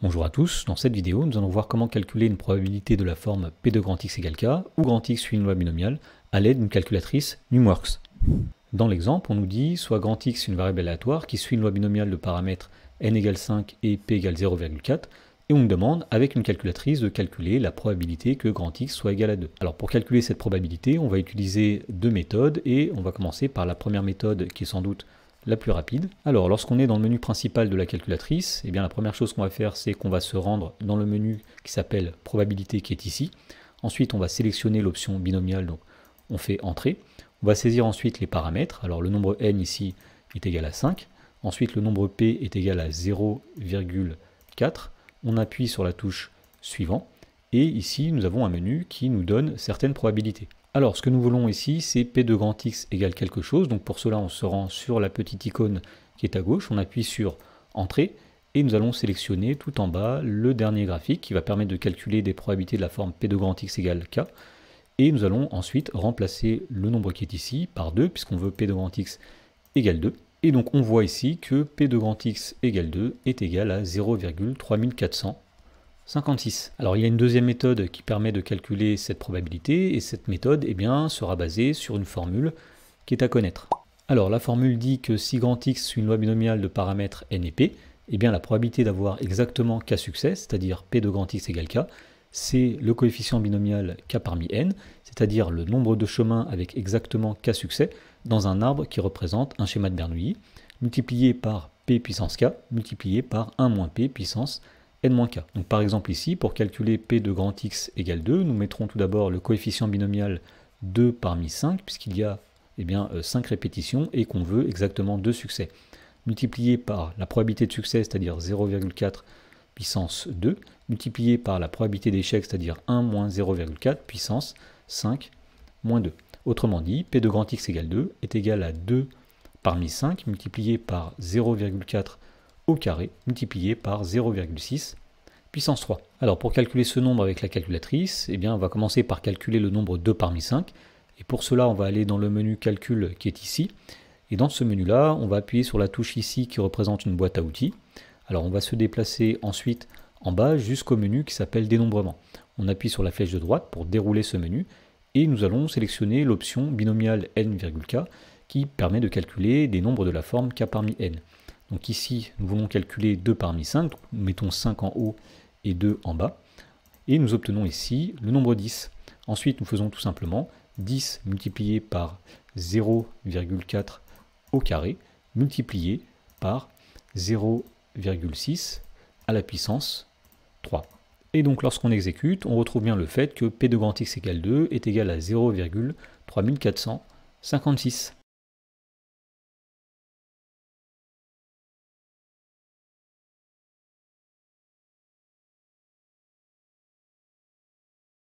Bonjour à tous, dans cette vidéo nous allons voir comment calculer une probabilité de la forme P de grand X égale K où grand X suit une loi binomiale à l'aide d'une calculatrice Numworks. Dans l'exemple, on nous dit soit grand X une variable aléatoire qui suit une loi binomiale de paramètres n égale 5 et P égale 0,4 et on nous demande avec une calculatrice de calculer la probabilité que grand X soit égal à 2. Alors pour calculer cette probabilité, on va utiliser deux méthodes et on va commencer par la première méthode qui est sans doute la plus rapide. Alors, lorsqu'on est dans le menu principal de la calculatrice, eh bien, la première chose qu'on va faire, c'est qu'on va se rendre dans le menu qui s'appelle probabilité qui est ici. Ensuite, on va sélectionner l'option binomiale, donc on fait entrée. On va saisir ensuite les paramètres. Alors, le nombre n ici est égal à 5. Ensuite, le nombre p est égal à 0,4. On appuie sur la touche suivant. Et ici, nous avons un menu qui nous donne certaines probabilités. Alors, ce que nous voulons ici, c'est P de grand X égale quelque chose. Donc pour cela, on se rend sur la petite icône qui est à gauche. On appuie sur Entrée et nous allons sélectionner tout en bas le dernier graphique qui va permettre de calculer des probabilités de la forme P de grand X égale K. Et nous allons ensuite remplacer le nombre qui est ici par 2 puisqu'on veut P de grand X égale 2. Et donc on voit ici que P de grand X égale 2 est égal à 0,3456. Alors il y a une deuxième méthode qui permet de calculer cette probabilité et cette méthode sera basée sur une formule qui est à connaître. Alors la formule dit que si grand X suit une loi binomiale de paramètres n et p, la probabilité d'avoir exactement k succès, c'est-à-dire P de grand X égale K, c'est le coefficient binomial k parmi n, c'est-à-dire le nombre de chemins avec exactement k succès dans un arbre qui représente un schéma de Bernoulli, multiplié par p puissance k, multiplié par 1 moins p puissance n-k. Donc par exemple ici, pour calculer P de grand X égale 2, nous mettrons tout d'abord le coefficient binomial 2 parmi 5, puisqu'il y a 5 répétitions et qu'on veut exactement 2 succès. Multiplié par la probabilité de succès, c'est-à-dire 0,4 puissance 2, multiplié par la probabilité d'échec, c'est-à-dire 1 moins 0,4 puissance 5 moins 2. Autrement dit, P de grand X égale 2 est égal à 2 parmi 5 multiplié par 0,4 au carré multiplié par 0,6 puissance 3. Alors pour calculer ce nombre avec la calculatrice, on va commencer par calculer le nombre 2 parmi 5. Et pour cela, on va aller dans le menu calcul qui est ici. Et dans ce menu-là, on va appuyer sur la touche ici qui représente une boîte à outils. Alors on va se déplacer ensuite en bas jusqu'au menu qui s'appelle dénombrement. On appuie sur la flèche de droite pour dérouler ce menu. Et nous allons sélectionner l'option binomiale n,k qui permet de calculer des nombres de la forme k parmi n. Donc ici, nous voulons calculer 2 parmi 5, donc nous mettons 5 en haut et 2 en bas, et nous obtenons ici le nombre 10. Ensuite, nous faisons tout simplement 10 multiplié par 0,4 au carré, multiplié par 0,6 à la puissance 3. Et donc lorsqu'on exécute, on retrouve bien le fait que P de grand X égale 2 est égal à 0,3456.